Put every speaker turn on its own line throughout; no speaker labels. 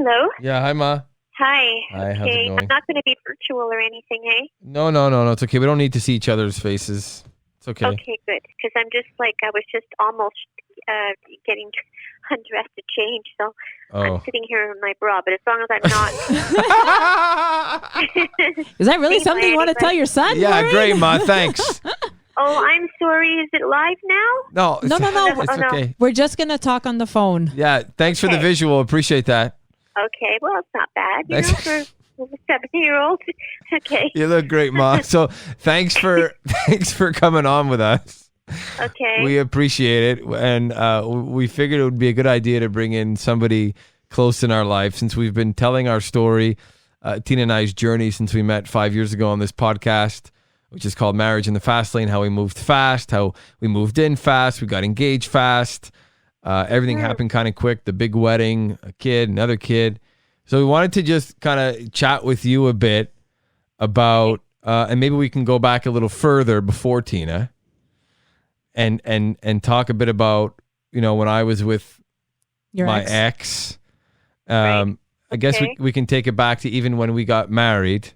Hello.
Yeah, hi, Ma.
Hi.
Hi, how's it
Okay. I'm
going?
not going to be virtual or anything, eh?
No, it's okay. We don't need to see each other's faces. It's okay.
Okay, good. Because I'm just like, I was just almost getting undressed to change. So I'm
Oh.
sitting here in my bra. But as long as I'm not.
Is that really
seen by
something you want to tell
anybody.
your son?
Yeah,
Maureen?
great, Ma. Thanks.
Oh, I'm sorry. Is it live now?
No,
No.
It's
Oh, no.
okay.
We're just going to talk on the phone.
Yeah, thanks for the
Okay.
visual. Appreciate that.
Okay. Well, it's not bad, you
Thanks.
know, for a 7-year-old. Okay.
You look great, Ma. So thanks for coming on with us.
Okay.
We appreciate it, and we figured it would be a good idea to bring in somebody close in our life since we've been telling our story, Tina and I's journey since we met 5 years ago on this podcast, which is called Marriage in the Fast Lane, how we moved fast, how we moved in fast, we got engaged fast. Everything happened kind of quick, the big wedding, a kid, another kid. So we wanted to just kind of chat with you a bit about, and maybe we can go back a little further before Tina and talk a bit about, when I was with
Your
my
ex.
ex.
Right.
I guess
Okay.
we can take it back to even when we got married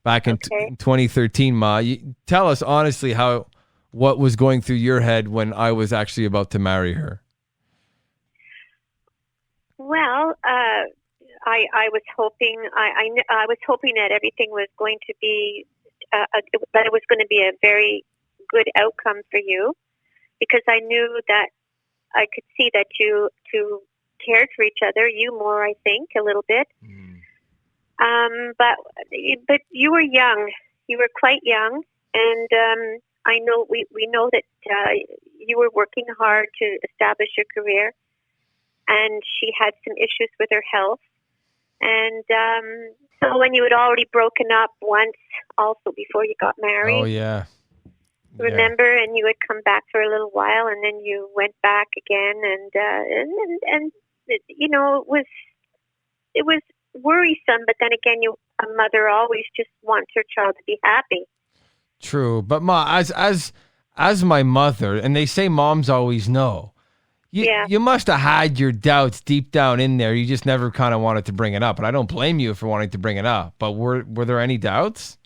back in
Okay.
2013, Ma. Tell us honestly what was going through your head when I was actually about to marry her.
Well, I was hoping I was hoping that everything was going to be that it was going to be a very good outcome for you, because I knew that I could see that you two cared for each other. You more, I think, a little bit. But you were young. You were quite young, and I know we know that you were working hard to establish your career, and she had some issues with her health. And so when you had already broken up once also before you got married,
Oh, yeah.
remember, and you had come back for a little while, and then you went back again, and it was worrisome, but then again, a mother always just wants her child to be happy.
True. But Ma, as my mother, and they say moms always know, you must have had your doubts deep down in there. You just never kind of wanted to bring it up. And I don't blame you for wanting to bring it up. But were there any doubts?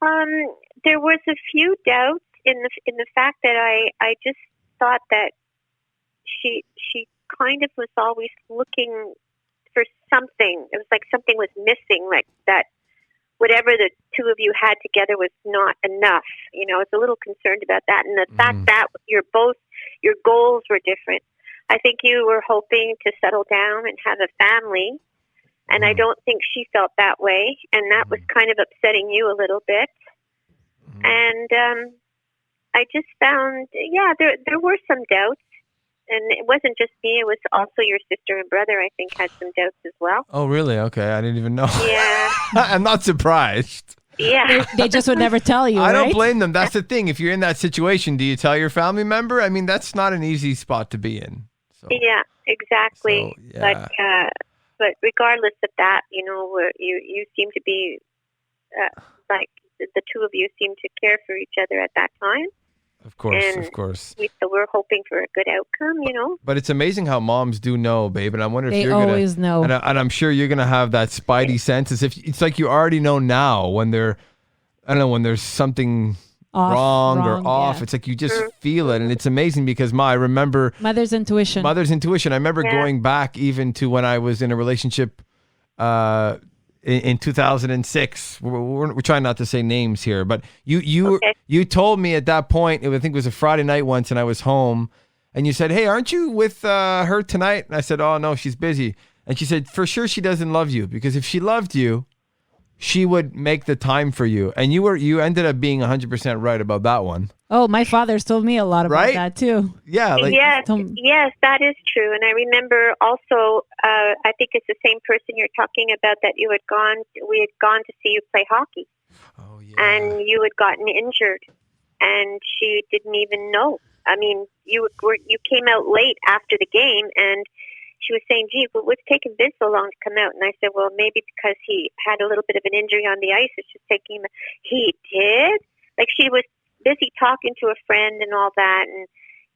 There was a few doubts in the fact that I just thought that she kind of was always looking for something. It was like something was missing, like that whatever the two of you had together was not enough. I was a little concerned about that, and the fact that your goals were different. I think you were hoping to settle down and have a family, and I don't think she felt that way, and that was kind of upsetting you a little bit. And I just found, there were some doubts. And it wasn't just me, it was also your sister and brother, I think, had some doubts as well.
Oh, really? Okay. I didn't even know.
Yeah.
I'm not surprised.
Yeah.
They just would never tell you,
I don't
right?
blame them. That's the thing. If you're in that situation, do you tell your family member? I mean, that's not an easy spot to be in. So,
Yeah, exactly.
So, yeah.
But regardless of that, you seem to be, like, the two of you seem to care for each other at that time.
Of course,
And
of course.
We're hoping for a good outcome,
But it's amazing how moms do know, babe. And I wonder if
They
you're going to.
always know.
And I'm sure you're going to have that spidey sense as if it's like you already know now when when there's something wrong or off.
yeah.
It's like you just feel it. And it's amazing because, I remember
Mother's intuition.
I remember going back even to when I was in a relationship in 2006. We're trying not to say names here, but you told me at that point, I think it was a Friday night once, and I was home, and you said, "Hey, aren't you with her tonight?" And I said, "Oh no, she's busy." And she said, "For sure she doesn't love you, because if she loved you, she would make the time for you." And you ended up being 100% right about that one.
Oh, my father's told me a lot about
Right?
that too.
Yeah.
Yes, that is true. And I remember also, I think it's the same person you're talking about that we had gone to see you play hockey.
Oh yeah.
And you had gotten injured, and she didn't even know. I mean, you came out late after the game, and she was saying, "Gee, but what's taking Vince so long to come out?" And I said, "Well, maybe because he had a little bit of an injury on the ice. It's just taking him." He did? Like, she was busy talking to a friend and all that, and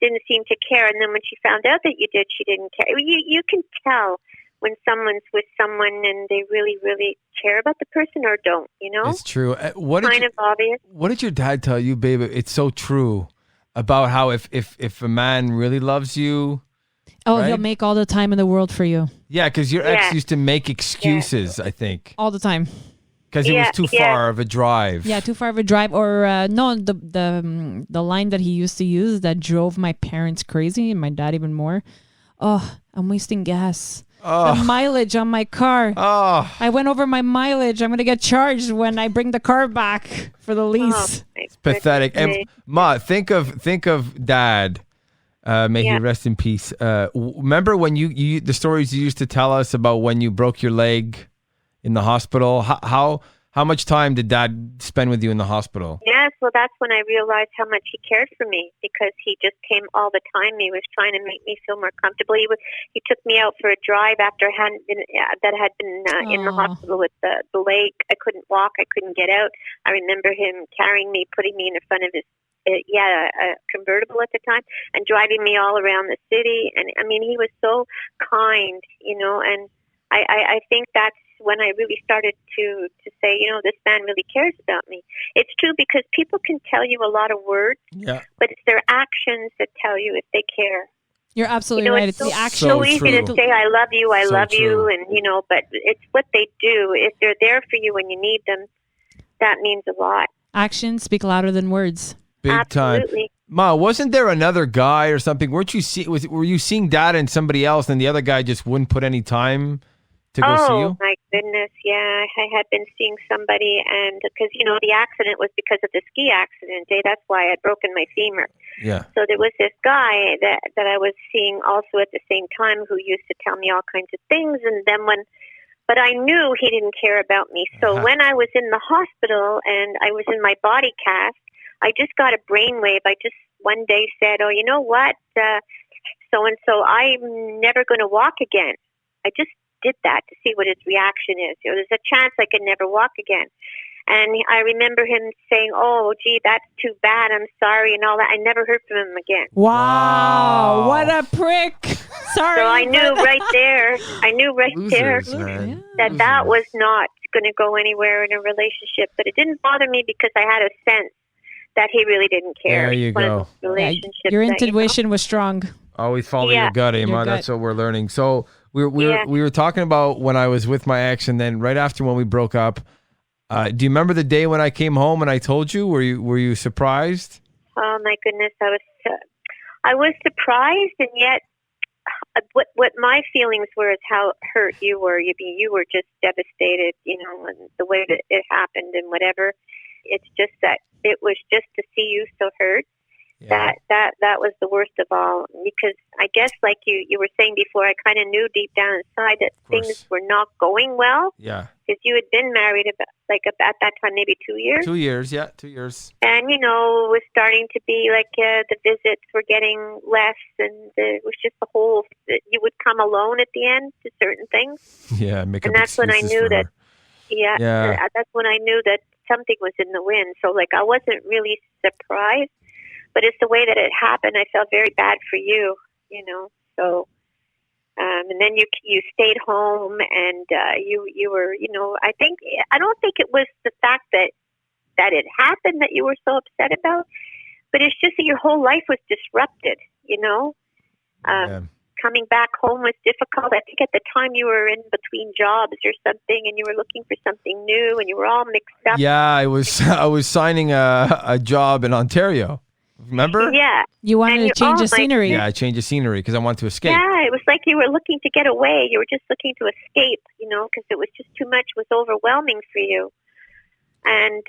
didn't seem to care. And then when she found out that you did, she didn't care. You can tell when someone's with someone and they really, really care about the person or don't,
It's true.
Kind of obvious.
What did your dad tell you, babe? It's so true about how if a man really loves you, right?
He'll make all the time in the world for you.
Yeah, because your ex used to make excuses, I think.
All the time.
Because it was too far of a drive.
Yeah, too far of a drive. Or no, the line that he used to use that drove my parents crazy and my dad even more. Oh, I'm wasting gas. The mileage on my car.
Oh,
I went over my mileage. I'm going to get charged when I bring the car back for the lease.
it's pathetic. And Ma, think of Dad. May he rest in peace. Remember when you the stories you used to tell us about when you broke your leg in the hospital? How much time did Dad spend with you in the hospital?
Yes, well, that's when I realized how much he cared for me, because he just came all the time. He was trying to make me feel more comfortable. He took me out for a drive after I hadn't been in the hospital with the leg. I couldn't walk. I couldn't get out. I remember him carrying me, putting me in the front of his a convertible at the time, and driving me all around the city. And I mean, he was so kind, and I think that's when I really started to say, this man really cares about me. It's true, because people can tell you a lot of words, but it's their actions that tell you if they care.
You're absolutely right. It's the action.
So easy to say, I love you, I love you, and, but it's what they do. If they're there for you when you need them, that means a lot.
Actions speak louder than words.
Big
Absolutely.
time. Ma, wasn't there another guy or something? Were you seeing Dad and somebody else, and the other guy just wouldn't put any time to go see you?
Oh, my goodness, yeah. I had been seeing somebody, and because, the accident was because of the ski accident. That's why I had broken my femur.
Yeah.
So there was this guy that I was seeing also at the same time, who used to tell me all kinds of things, and then but I knew he didn't care about me. So when I was in the hospital and I was in my body cast, I just got a brainwave. I just one day said, oh, you know what, so-and-so, I'm never going to walk again. I just did that to see what his reaction is. There's a chance I could never walk again. And I remember him saying, oh, gee, that's too bad. I'm sorry, and all that. I never heard from him again.
Wow. What a prick. Sorry.
So I knew right there,
Losers, man.
that was not going to go anywhere in a relationship. But it didn't bother me, because I had a sense that he really didn't care.
There you go.
Relationships
your intuition was strong.
Always follow your gut, Emma. That's what we're learning. So we were talking about when I was with my ex, and then right after when we broke up. Do you remember the day when I came home and I told you? Were you surprised?
Oh my goodness, I was surprised, and yet what my feelings were is how hurt you were. You were just devastated, and the way that it happened and whatever. It's just that it was just to see you so hurt. Yeah. That was the worst of all, because I guess, like you were saying before, I kind of knew deep down inside that things were not going well.
Yeah.
Because you had been married at that time maybe 2 years.
2 years, yeah, 2 years.
And it was starting to be like the visits were getting less, and it was just the whole. You would come alone at the end to certain things.
Yeah,
and that's when I knew that. Yeah, that's when I knew that something was in the wind. So I wasn't really surprised. But it's the way that it happened. I felt very bad for you, So, and then you stayed home, and you were, I don't think it was the fact that it happened that you were so upset about, but it's just that your whole life was disrupted. Coming back home was difficult. I think at the time you were in between jobs or something, and you were looking for something new, and you were all mixed up.
Yeah, I was signing a job in Ontario. Remember?
Yeah.
You wanted to change the scenery.
Yeah, I changed the scenery because I wanted to escape.
Yeah, it was like you were looking to get away. You were just looking to escape, because it was just too much. It was overwhelming for you. And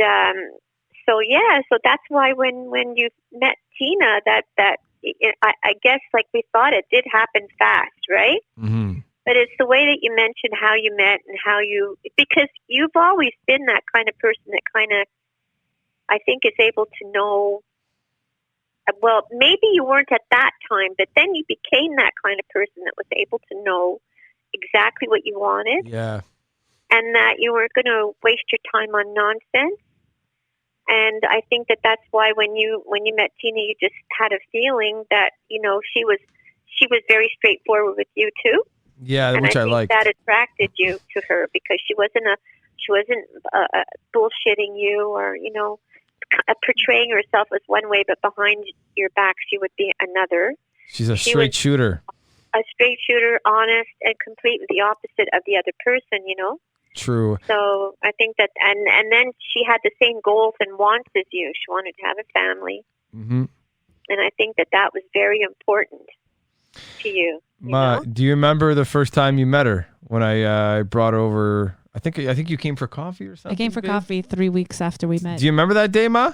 so that's why when you met Tina, I guess like we thought it did happen fast, right?
Mm-hmm.
But it's the way that you mentioned how you met and because you've always been that kind of person that kind of, I think, is able to know. Well, maybe you weren't at that time, but then you became that kind of person that was able to know exactly what you wanted.
Yeah.
And that you weren't going to waste your time on nonsense. And I think that's why when you met Tina, you just had a feeling that, she was very straightforward with you too.
Yeah,
and
which I
think
liked.
that attracted you to her because she wasn't bullshitting you or portraying herself as one way, but behind your back she would be another.
She's a straight shooter.
A straight shooter, honest, and completely the opposite of the other person.
True.
So I think that, and then she had the same goals and wants as you. She wanted to have a family,
Mm-hmm.
and I think that was very important to you.
Ma, do you remember the first time you met her when I brought her over? I think you came for coffee or something.
I came for coffee 3 weeks after we met.
Do you remember that day, Ma?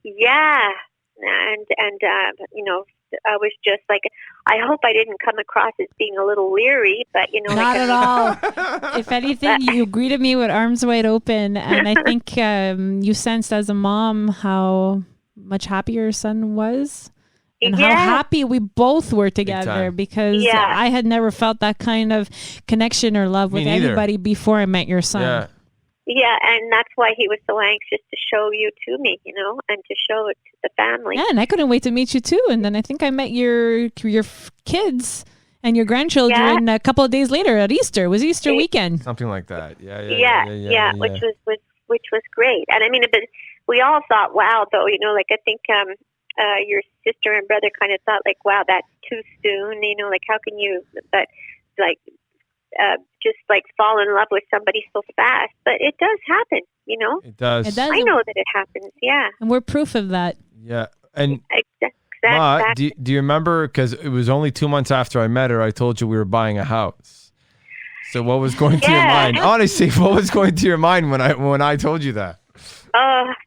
Yeah, and I was just like, I hope I didn't come across as being a little leery, but
not at all. If anything, you greeted me with arms wide open, and I think you sensed as a mom how much happier your son was. And how happy we both were together because I had never felt that kind of connection or love with anybody before I met your son.
Yeah.
Yeah, and that's why he was so anxious to show you to me, and to show it to the family.
Yeah, and I couldn't wait to meet you too. And then I think I met your kids and your grandchildren a couple of days later at Easter. It was Easter weekend.
Something like that.
Yeah. Which was great. And I mean, but we all thought, wow, though, I think your sister and brother kind of thought, like, wow, that's too soon. Like, how can you? But like. Just like fall in love with somebody so fast, but it does happen,
It does.
I know that it happens, yeah.
And we're proof of that.
Yeah, and
Ma,
do you remember? Because it was only 2 months after I met her, I told you we were buying a house. So what was going through your mind? Honestly, what was going through your mind when I told you that?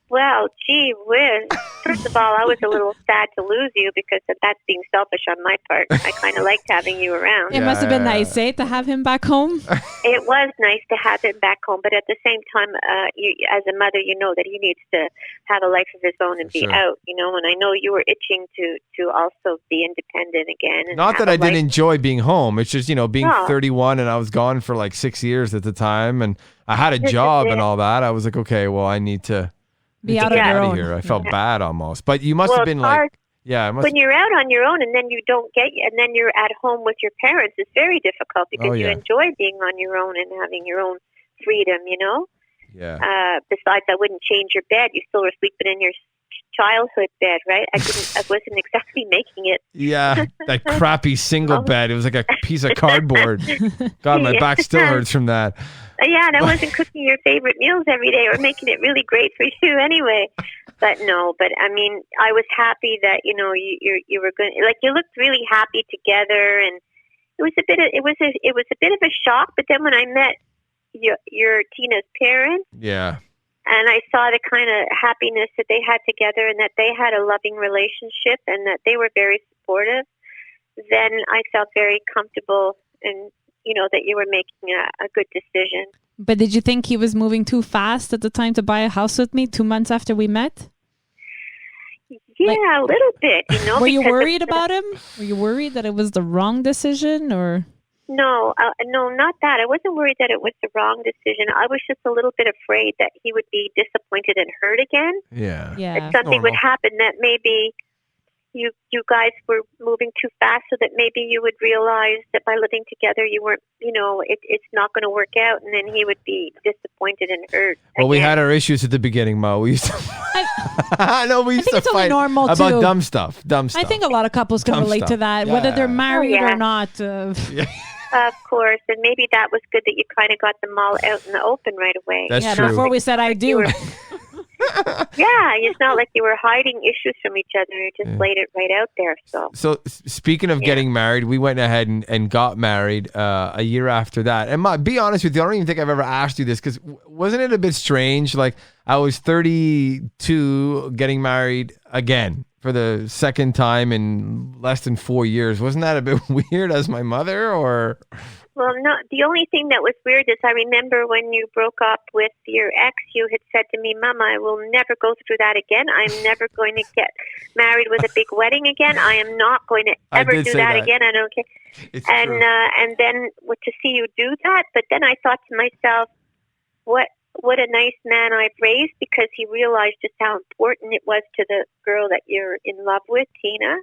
Well, gee whiz. First of all, I was a little sad to lose you because that's being selfish on my part. I kind of liked having you around.
It must have been nice, to have him back home.
It was nice to have him back home, but at the same time, you, as a mother, you know that he needs to have a life of his own and be out, and I know you were itching to also be independent again. And
not that I didn't enjoy being home. It's just, being 31 and I was gone for like 6 years at the time and I had a job and all that. I was like, okay, well, I need to
be out of
here. I felt bad almost, but you must have been like, when
you're out on your own and then you don't and then you're at home with your parents, it's very difficult because you enjoy being on your own and having your own freedom,
Yeah.
Besides, I wouldn't change your bed. You still were sleeping in your childhood bed, right? I wasn't exactly making it.
Yeah, that crappy single bed. It was like a piece of cardboard. God, my back still hurts from that.
Yeah, and I wasn't cooking your favorite meals every day or making it really great for you anyway. But I mean, I was happy that you were going. Like, you looked really happy together, and it was a bit of a shock. But then when I met your Tina's parents, and I saw the kind of happiness that they had together, and that they had a loving relationship, and that they were very supportive, then I felt very comfortable and. That you were making a good decision.
But did you think he was moving too fast at the time to buy a house with me 2 months after we met?
Yeah, a little bit,
Were you worried about him? Were you worried that it was the wrong decision or?
No, not that. I wasn't worried that it was the wrong decision. I was just a little bit afraid that he would be disappointed and hurt again.
Yeah.
That something would happen that maybe you guys were moving too fast, so that maybe you would realize that by living together you weren't, it's not going to work out, and then he would be disappointed and hurt.
Well, we had our issues at the beginning, Mo. We used to we used to fight about dumb stuff. I
think a lot of couples can relate to that, whether they're married or not.
Of course, and maybe that was good that you kind of got them all out in the open right away.
That's true.
Before we said I do.
Yeah, it's not like you were hiding issues from each other. You just laid it right out there.
So speaking of getting married, we went ahead and got married a year after that. And be honest with you, I don't even think I've ever asked you this, because wasn't it a bit strange? Like, I was 32 getting married again for the second time in less than 4 years. Wasn't that a bit weird as my mother, or?
Well, no. The only thing that was weird is I remember when you broke up with your ex, you had said to me, "Mama, I will never go through that again. I'm never going to get married with a big wedding again. I am not going to ever do that again. I don't care." And then to see you do that, but then I thought to myself, what a nice man I've raised, because he realized just how important it was to the girl that you're in love with, Tina.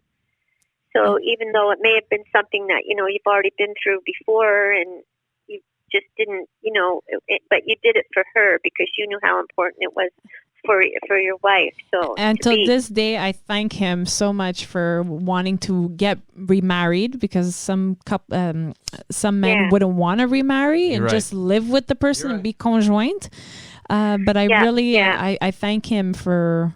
So even though it may have been something that, you've already been through before and you just didn't, but you did it for her because you knew how important it was for your wife. So
and till this day, I thank him so much for wanting to get remarried, because some men wouldn't want to remarry and just live with the person and be conjoint. But I thank him for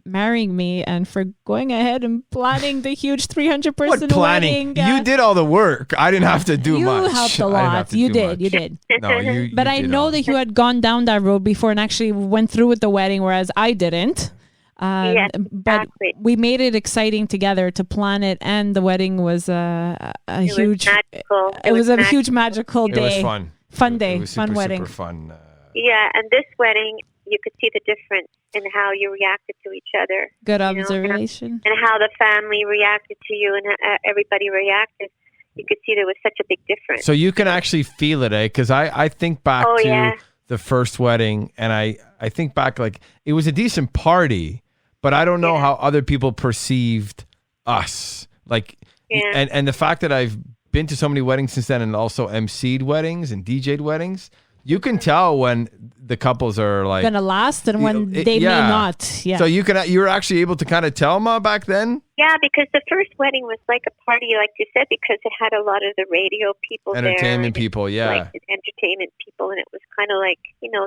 marrying me and for going ahead and planning the huge 300-person wedding.
You did all the work. I didn't have to do much.
You helped a lot. You did.
No, you
But I know that you had gone down that road before and actually went through with the wedding, whereas I didn't.
Yes, exactly.
But we made it exciting together to plan it, and the wedding was a huge magical. It was a huge magical day.
It was fun.
Fun day.
It was
fun wedding.
Super fun.
Yeah, and this wedding, you could see the difference in how you reacted to each other.
Good observation.
And how the family reacted to you and everybody reacted. You could see there was such a big difference.
So you can actually feel it, Because I think back to the first wedding, and I think back, like, it was a decent party, but I don't know how other people perceived us. Like, and the fact that I've been to so many weddings since then and also emceed weddings and DJ'd weddings, you can tell when the couples are like
gonna last and when they may not. Yeah.
So you were actually able to kind of tell, Ma, back then?
Yeah, because the first wedding was like a party, like you said, because it had a lot of the radio people
entertainment people,
like entertainment people, and it was kind of like,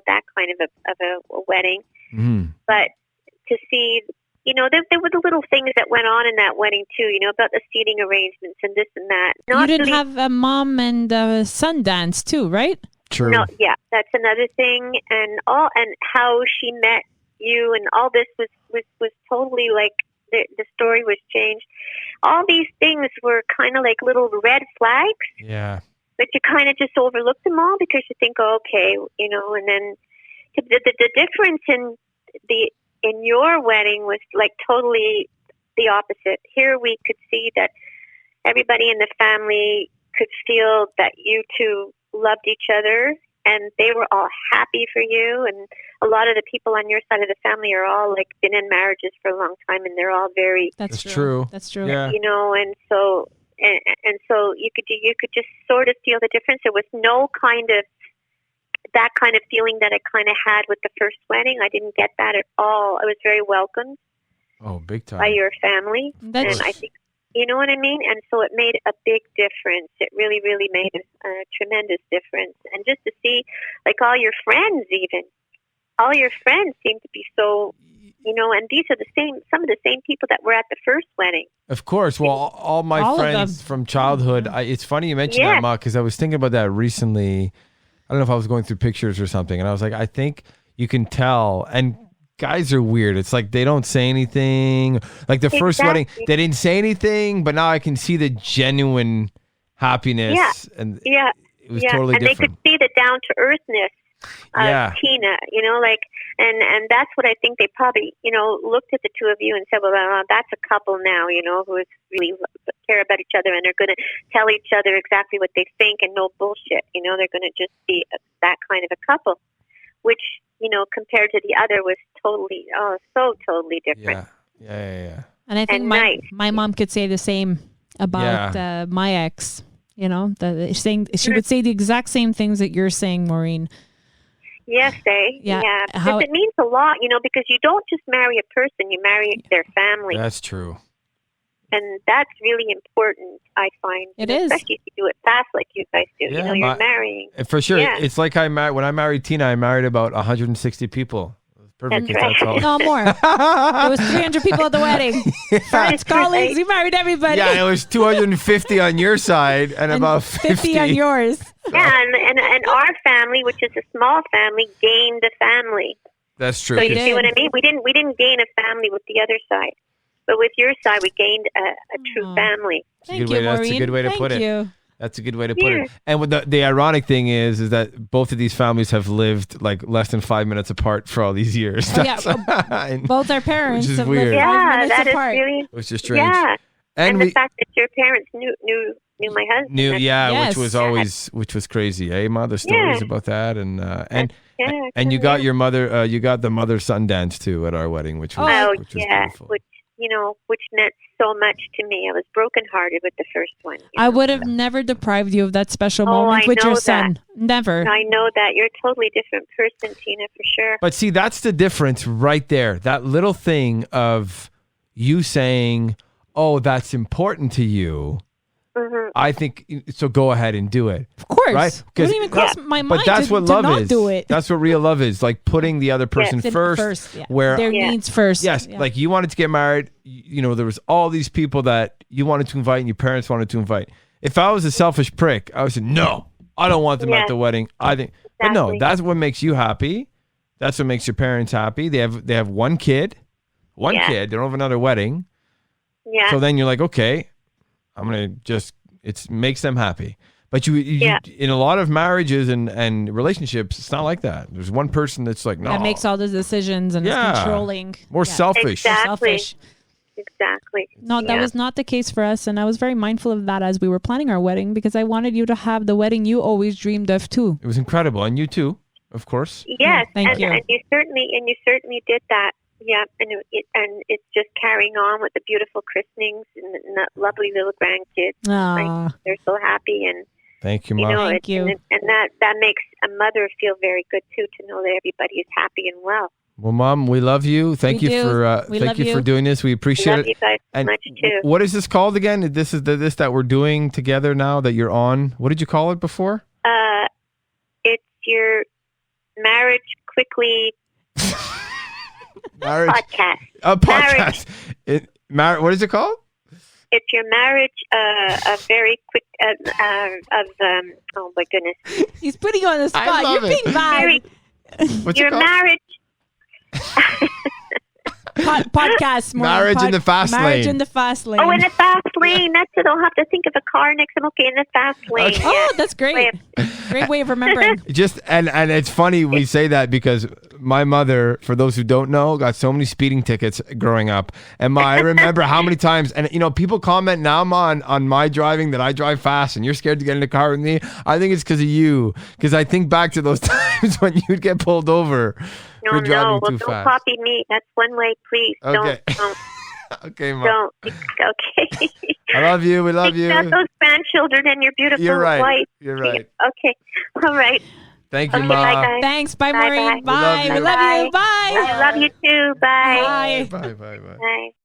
that kind of a wedding.
Mm-hmm.
But to see, there were the little things that went on in that wedding too, about the seating arrangements and this and that.
You didn't have a mom and son dance too, right?
True.
No, yeah, that's another thing, and how she met you, and all this was totally like the story was changed. All these things were kind of like little red flags.
Yeah.
But you kind of just overlook them all because you think, oh, okay, and then the difference in your wedding was like totally the opposite. Here we could see that everybody in the family could feel that you two loved each other, and they were all happy for you. And a lot of the people on your side of the family are all like been in marriages for a long time, and they're all very.
That's true. That's true.
Yeah.
And so you could just sort of feel the difference. There was no kind of that kind of feeling that I kind of had with the first wedding. I didn't get that at all. I was very welcomed.
Oh, big time.
By your family, and I think. You know what I mean? And so it made a big difference. It really, really made a tremendous difference. And just to see, like, all your friends seem to be so, and these are some of the same people that were at the first wedding.
Of course. Well, all my friends from childhood, it's funny you mentioned that, Ma, because I was thinking about that recently. I don't know if I was going through pictures or something, and I was like, I think you can tell, and guys are weird. It's like they don't say anything. Like the first wedding, they didn't say anything, but now I can see the genuine happiness.
Yeah.
And it was totally
and
different.
They could see the down to earthness of Tina, and that's what I think they probably, looked at the two of you and said, well, that's a couple now, who is really care about each other, and they're going to tell each other exactly what they think and no bullshit. They're going to just be that kind of a couple, which, compared to the other was totally different.
Yeah.
And I think my mom could say the same about my ex. She would say the exact same things that you're saying, Maureen.
Yes, because it means a lot, because you don't just marry a person, you marry their family.
That's true.
And that's really important, I find.
It is.
Especially if you do it fast like you guys do.
Yeah,
you're marrying.
For sure. Yeah. It's like when I married Tina, I married about 160 people. Perfect.
That's right.
No more. There was 300 people at the wedding. Friends, colleagues, you married everybody.
Yeah, it was 250 on your side and about 50
on yours.
Yeah, and our family, which is a small family, gained a family.
That's true.
So you see what I mean? We didn't gain a family with the other side. But with your side, we gained a true family.
Thank you, Maureen.
That's a good way to put it.
Thank you.
That's a good way to put it. And with the ironic thing is that both of these families have lived like less than 5 minutes apart for all these years.
Both our parents
have
lived 5 minutes
that
apart.
Is really,
which is strange.
Yeah, and the fact that your parents knew my husband.
Which was always crazy. Ma, there's stories about that, and you got your mother, you got the mother son dance too at our wedding, which was beautiful.
which meant so much to me. I was brokenhearted with the first one.
I would have never deprived you of that special moment with your son. Never.
I know that. You're a totally different person, Tina, for sure.
But see, that's the difference right there. That little thing of you saying, oh, that's important to you. Mm-hmm. I think so. Go ahead and do it.
Of course,
right?
It wouldn't even cross my mind.
But that's what love is.
Do it.
That's what real love is. Like putting the other person first. Where
their needs first.
Yes, like you wanted to get married. There was all these people that you wanted to invite, and your parents wanted to invite. If I was a selfish prick, I would say no. I don't want them at the wedding. I think, but no, that's what makes you happy. That's what makes your parents happy. They have one kid, kid. They don't have another wedding. Yeah. So then you're like, okay. I'm going to just, it makes them happy. But you in a lot of marriages and relationships, it's not like that. There's one person that's like, no.
That makes all the decisions and is controlling.
More selfish.
Exactly.
No, that was not the case for us. And I was very mindful of that as we were planning our wedding because I wanted you to have the wedding you always dreamed of too.
It was incredible. And you too, of course.
Yes.
Thank you.
And you certainly did that. Yeah, and it's just carrying on with the beautiful christenings and the lovely little grandkids. Like, they're so happy, and
thank you, Mom.
Thank you.
And that makes a mother feel very good too, to know that everybody is happy and well.
Well, Mom, we love you. Thank you for doing this. We appreciate it.
You guys
and
much too.
What is this called again? This is this that we're doing together now that you're on. What did you call it before?
It's your marriage quickly. Podcast.
A podcast. What is it called?
It's your marriage. A very quick. Oh my goodness!
He's putting you on the spot. You're being bad.
What's
your
it called?
Marriage.
Podcast.
Marriage in the fast lane.
Marriage in the fast lane.
Oh, in the fast lane. That's it. I'll have to think of a car next time. Okay, in the fast lane.
Okay.
Oh, that's great. Great way of remembering.
And it's funny we say that because my mother, for those who don't know, got so many speeding tickets growing up. And I remember how many times, and people comment now on my driving that I drive fast and you're scared to get in the car with me. I think it's because of you. Because I think back to those times when you'd get pulled over.
No, well, don't copy me. That's one way, please.
Okay.
Don't.
Okay, Mom.
Don't. Okay.
I love you. We love you.
You got those grandchildren and your beautiful wife.
You're right.
Okay. All right.
Thank you,
okay,
Mom.
bye, guys.
Thanks. Bye, Maureen.
Bye.
We love you. Bye.
I love you too. Bye.
Bye.
Bye.
Bye.